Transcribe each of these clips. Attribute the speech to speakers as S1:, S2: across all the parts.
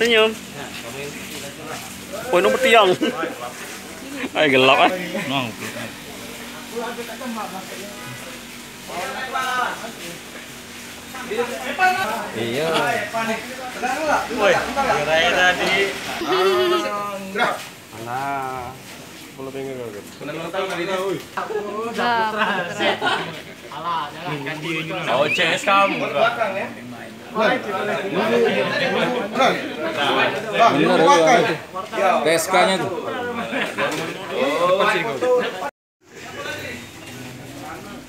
S1: Senyum. Oh, nomor tiang. Ay, gelap ah.
S2: Iya.
S3: Woi, kira tadi.
S2: Alah. Belum pengen gitu.
S3: Senang tahu kali ini.
S2: Oh, CS kamu.
S3: Belakang ya.
S2: TSK-nya tuh.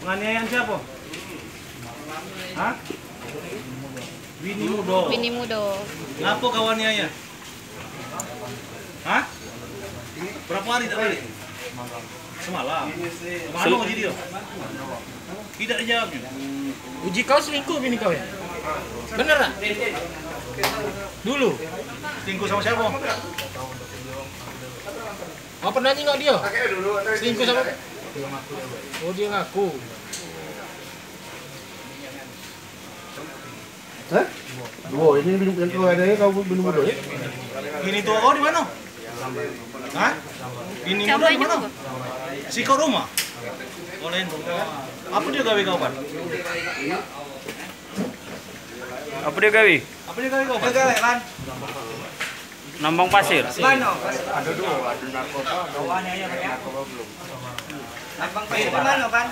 S3: Penganiayaan siapa? Hah? Winnie Mudo.
S4: Winnie Mudo.
S3: Ngapa kawannya ya? Hah? Berapa hari tadi? Semalam. Kemana mau dia? Tidak dijawabnya.
S5: Uji kau selingkuh bini kau ya? Bener tak? Dulu?
S3: Selingkuh sama siapa?
S5: Oh pernah nengok dia? Selingkuh sama? Oh dia ngaku.
S6: Hah? Oh, ini minum yang kau ada ya, kau minum dulu ya?
S3: Ini tuh kau di mana? Hah? Ini muda di mana? Si kau rumah? Boleh. Apa dia gawe kau kan?
S1: Apa dia gawe?
S3: Apa dia gawe kau kan?
S1: Nambang pasir.
S3: Ada dua, ada narkoba, kawannya ya narkoba belum. Nambang pasir mana kan?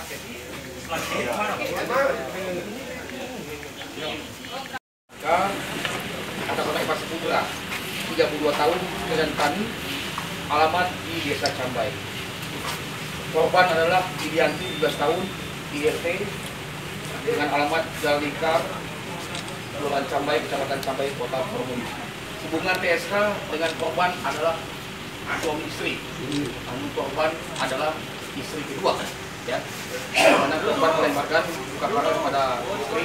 S7: Kata Kota Ipar Seputra, 32 tahun dengan tani, alamat di Desa Cambai. Korban adalah Widianti, 12 tahun, IRT, dengan alamat Jalan Lingkar, Kelurahan Cambai, Kecamatan Cambai, Kota Probolinggo. Hubungan TSK dengan korban adalah suami istri. Korban adalah istri kedua, ya. Karena korban melemparkan luka parah kepada istri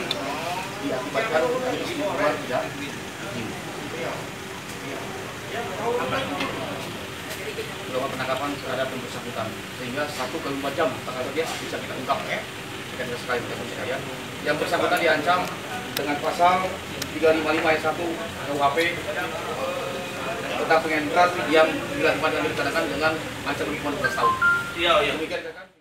S7: diakibatkan istri korban tidak melakukan penangkapan terhadap yang bersangkutan, sehingga 1 kali 4 jam tanggal dia bisa kita ungkap, ya. Kita sekali kita percaya. Yang bersangkutan diancam dengan pasal 355 ayat 1 KUHP tentang penginteraan yang bila tempatnya dikatakan dengan ancaman hukuman 12 tahun. Iya. Demikian kan.